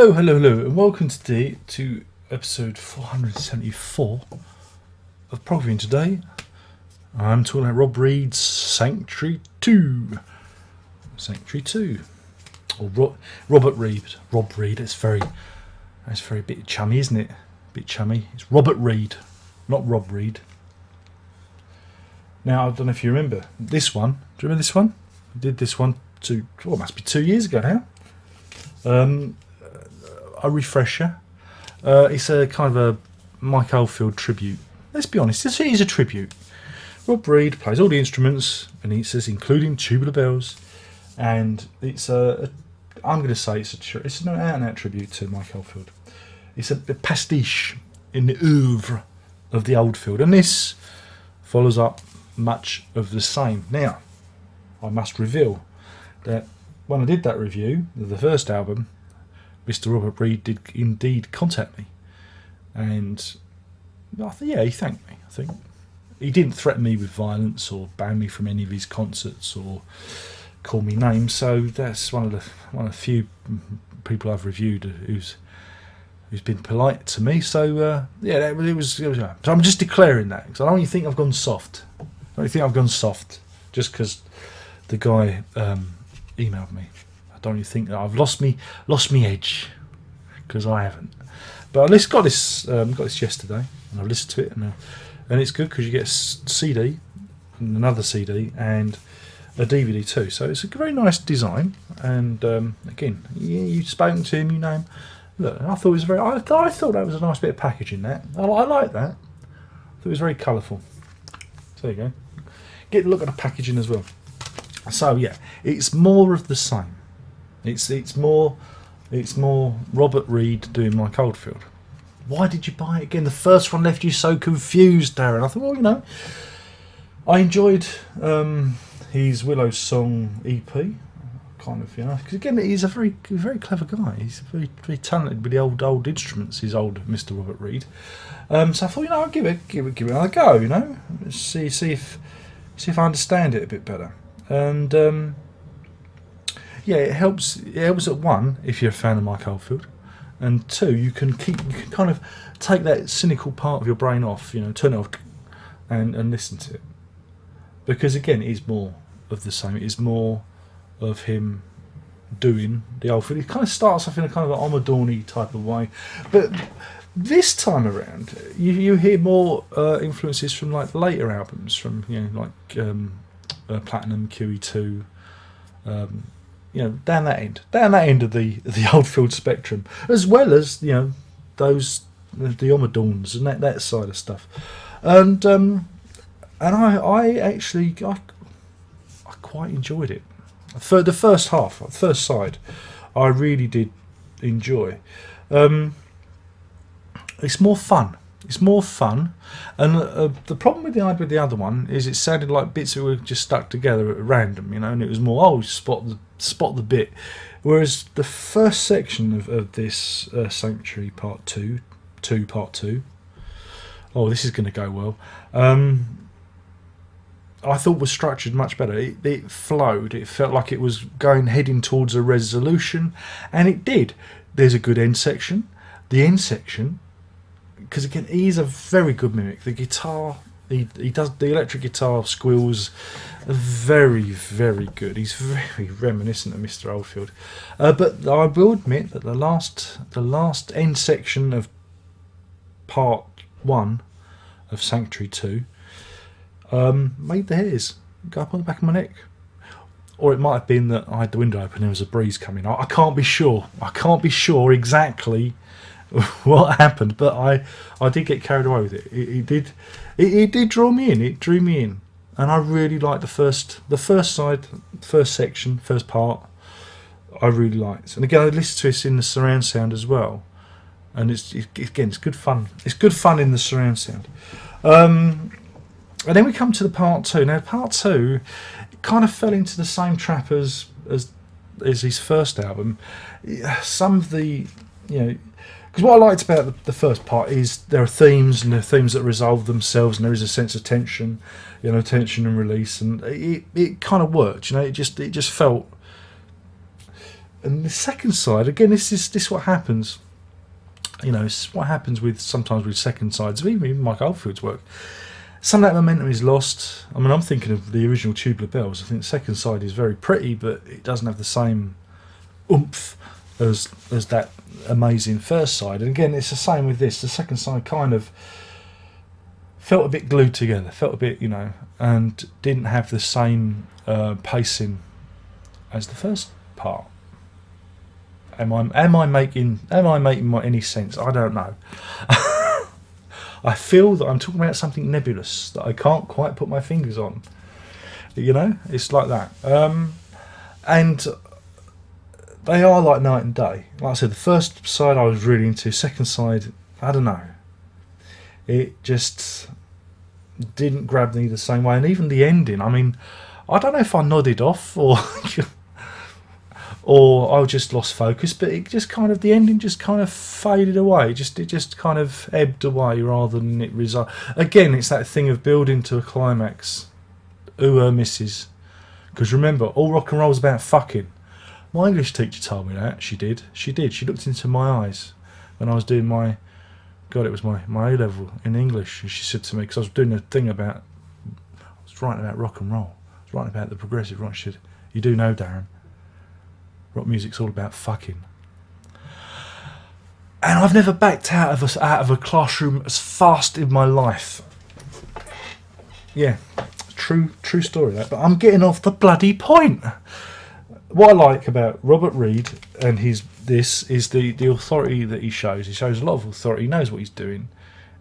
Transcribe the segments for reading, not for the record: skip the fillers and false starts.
Hello, and welcome today to episode 474 of Prog. Today, I'm talking about Rob Reid's Sanctuary 2. Or Robert Reid. Rob Reid, that's very bit chummy, isn't it? Bit chummy. It's Robert Reid, not Rob Reid. Now, I don't know if you remember this one. Do you remember this one? I did this one it must be 2 years ago now. A refresher. It's a kind of a Mike Oldfield tribute. Let's be honest, this is a tribute. Rob Reid plays all the instruments, and he says, including tubular bells, and it's I'm going to say it's an out-and-out tribute to Mike Oldfield. It's a pastiche in the oeuvre of the Oldfield, and this follows up much of the same. Now, I must reveal that when I did that review of the first album, Mr. Robert Reid did indeed contact me, and he thanked me. I think he didn't threaten me with violence or ban me from any of his concerts or call me names. So that's one of the few people I've reviewed who's been polite to me. So it was. So I'm just declaring that because I don't think I've gone soft. Just because the guy emailed me. Don't you think that I've lost me edge? Because I haven't. But I got this yesterday, and I listened to it, and it's good because you get a CD, and another CD, and a DVD too. So it's a very nice design. And again, you've spoken to him, you know him. Look, I thought it was I thought that was a nice bit of packaging. That I like that. I thought it was very colourful. So there you go. Get a look at the packaging as well. So yeah, it's more of the same. It's more Robert Reid doing Mike Oldfield. Why did you buy it again? The first one left you so confused, Darren. I thought, well, I enjoyed his Willow Song EP, kind of, because again, he's a very clever guy. He's very, very talented with the old instruments. His old Mr. Robert Reid. So I thought, I'll give it another go. See if I understand it a bit better. And it helps. It helps at one if you're a fan of Mike Oldfield, and two, you can kind of take that cynical part of your brain off. Turn it off and listen to it, because again, it is more of the same. It is more of him doing the Oldfield. It kind of starts off in a kind of an Amadorny type of way, but this time around, you hear more influences from like later albums, from Platinum, QE2. Down that end of the Oldfield spectrum, as well as those the Omadorns and that side of stuff, and I actually quite enjoyed it. For the first side, I really did enjoy. It's more fun. And the problem with the other one is it sounded like bits that were just stuck together at random, and it was more spot the bit. Whereas the first section of this Sanctuary Part 2, this is going to go well. I thought was structured much better. It flowed. It felt like it was heading towards a resolution, and it did. There's a good end section. The end section, because again, he's a very good mimic. The guitar, he does the electric guitar squeals, very, very good. He's very reminiscent of Mr. Oldfield. But I will admit that the last end section of Part 1 of Sanctuary 2 made the hairs go up on the back of my neck. Or it might have been that I had the window open and there was a breeze coming. I can't be sure. I can't be sure exactly what happened, but I did get carried away with it. It did draw me in. It drew me in, and I really liked the first side, first section, first part. I really liked, and again I listened to this in the surround sound as well, and it's good fun. It's good fun in the surround sound. And then we come to the Part 2. Now Part 2 kind of fell into the same trap as his first album. Some of the because what I liked about the first part is there are themes, and there are themes that resolve themselves, and there is a sense of tension, tension and release, and it kind of worked. It just felt And the second side, again, this is what happens. It's what happens sometimes with second sides, even Mike Oldfield's work. Some of that momentum is lost. I mean, I'm thinking of the original Tubular Bells. I think the second side is very pretty, but it doesn't have the same oomph as that amazing first side. And again, it's the same with this. The second side kind of felt a bit glued together, felt a bit, and didn't have the same pacing as the first part. Am I making any sense? I don't know. I feel that I'm talking about something nebulous that I can't quite put my fingers on. It's like that. And they are like night and day. Like I said, the first side I was really into. Second side, I don't know. It just didn't grab me the same way. And even the ending, I mean, I don't know if I nodded off or I just lost focus, but the ending just kind of faded away. It just kind of ebbed away rather than it resolved. Again, it's that thing of building to a climax. Ooh, misses. Because remember, all rock and roll is about fucking. My English teacher told me that. She did. She looked into my eyes when I was doing my A-level in English. And she said to me, because I was doing a thing I was writing about rock and roll. I was writing about the progressive rock. She said, you do know, Darren, rock music's all about fucking. And I've never backed out of a classroom as fast in my life. Yeah, true story that. But I'm getting off the bloody point. What I like about Robert Reed and this is the authority that he shows. He shows a lot of authority. He knows what he's doing.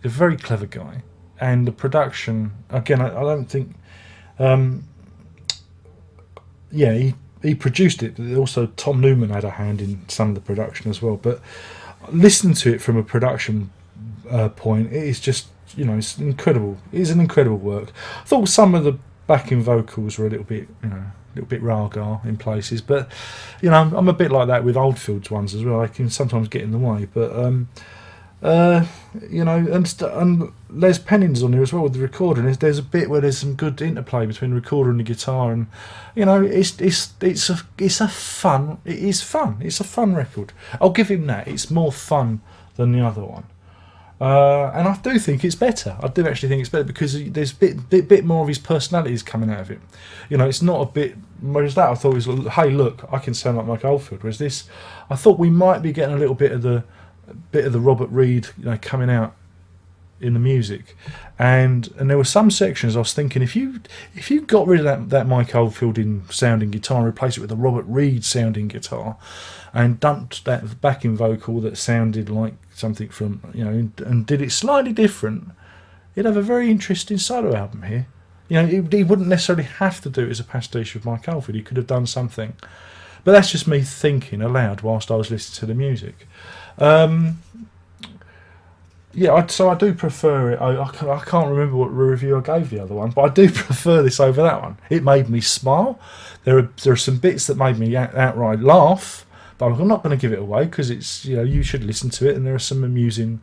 He's a very clever guy. And the production, again, I don't think... He produced it, but also Tom Newman had a hand in some of the production as well. But listening to it from a production point, it is just, it's incredible. It is an incredible work. I thought some of the backing vocals were a little bit raga in places, but I'm a bit like that with Oldfield's ones as well. I can sometimes get in the way, but and Les Penning's on there as well with the recorder. And there's a bit where there's some good interplay between the recorder and the guitar, and it's fun. It's a fun record. I'll give him that. It's more fun than the other one. And I do think it's better. I do actually think it's better because there's a bit more of his personality is coming out of it. It's not a bit. Whereas that I thought was, hey, look, I can sound like Mike Oldfield. Whereas this, I thought we might be getting a little bit of the Robert Reed, coming out in the music, and there were some sections I was thinking if you got rid of that Mike Oldfield sounding guitar and replaced it with a Robert Reed sounding guitar, and dumped that backing vocal that sounded like something from and did it slightly different, you'd have a very interesting solo album here. He wouldn't necessarily have to do it as a pastiche of Mike Oldfield. He could have done something, but that's just me thinking aloud whilst I was listening to the music. So I do prefer it. I can't remember what review I gave the other one, but I do prefer this over that one. It made me smile. There are some bits that made me outright laugh, but I'm not going to give it away because it's you should listen to it, and there are some amusing.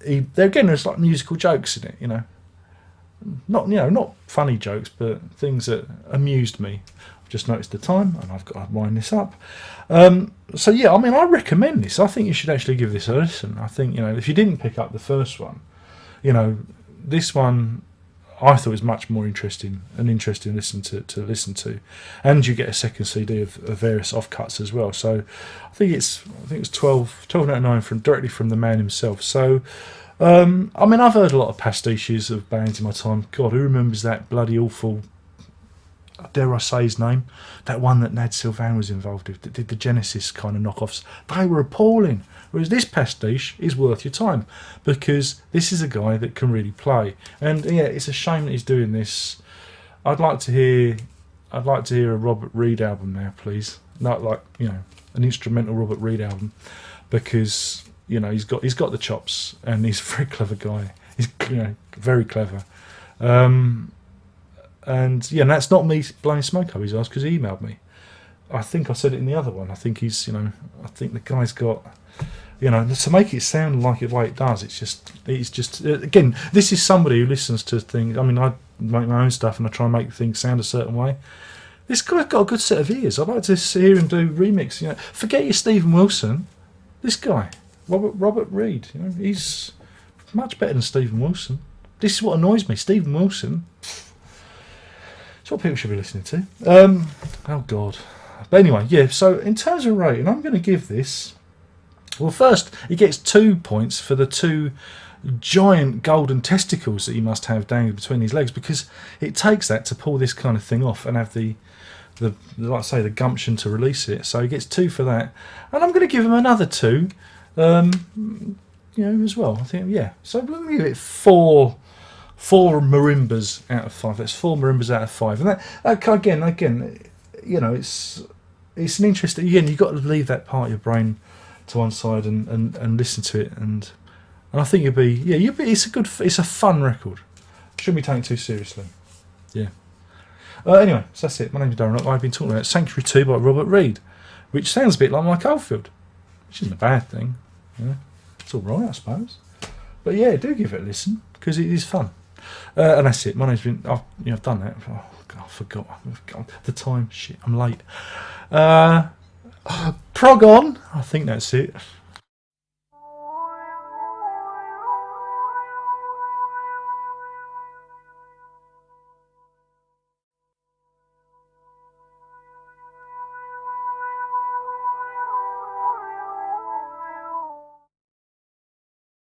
There's like musical jokes in it, not funny jokes, but things that amused me. I've just noticed the time, and I've got to wind this up. I recommend this. I think you should actually give this a listen. I think if you didn't pick up the first one, this one I thought was much more interesting to listen to, and you get a second CD of various offcuts as well. So I think it's $12.99 directly from the man himself. So I've heard a lot of pastiches of bands in my time. God, who remembers that bloody awful, dare I say his name, that one that Nad Sylvan was involved with, that did the Genesis kind of knockoffs. They were appalling. Whereas this pastiche is worth your time because this is a guy that can really play. And it's a shame that he's doing this. I'd like to hear a Robert Reed album now, please. Not like an instrumental Robert Reed album, because he's got the chops and he's a very clever guy. He's very clever. And that's not me blowing smoke up his ass because he emailed me. I think I said it in the other one. I think I think the guy's got, to make it sound like the way it does. It's just again, this is somebody who listens to things. I mean, I make my own stuff and I try and make things sound a certain way. This guy's got a good set of ears. I'd like to hear him do remix. You know, forget your Stephen Wilson. This guy, Robert Reed. You know, he's much better than Stephen Wilson. This is what annoys me. Stephen Wilson. It's what people should be listening to. Oh God. But anyway, yeah. So in terms of rating, I'm going to give this. Well, first he gets 2 points for the 2 giant golden testicles that he must have dangling between his legs, because it takes that to pull this kind of thing off and have the like I say, the gumption to release it. So he gets 2 for that, and I'm going to give him another 2, you know, as well. I think, yeah. So let me give it 4 marimbas out of 5. That's 4 marimbas out of 5, and that again, you know, it's an interesting. Again, you've got to leave that part of your brain to one side and listen to it, and I think it's a fun record. Shouldn't be taken too seriously. Yeah. Anyway, so that's it. My name's Darren. I've been talking about Sanctuary 2 by Robert Reed, which sounds a bit like Mike Oldfield, which isn't a bad thing. Yeah. It's all right, I suppose. But yeah, do give it a listen, because it is fun. And that's it. My name's been. I've done that. Oh God, I forgot the time. Shit, I'm late. Prog on. I think that's it.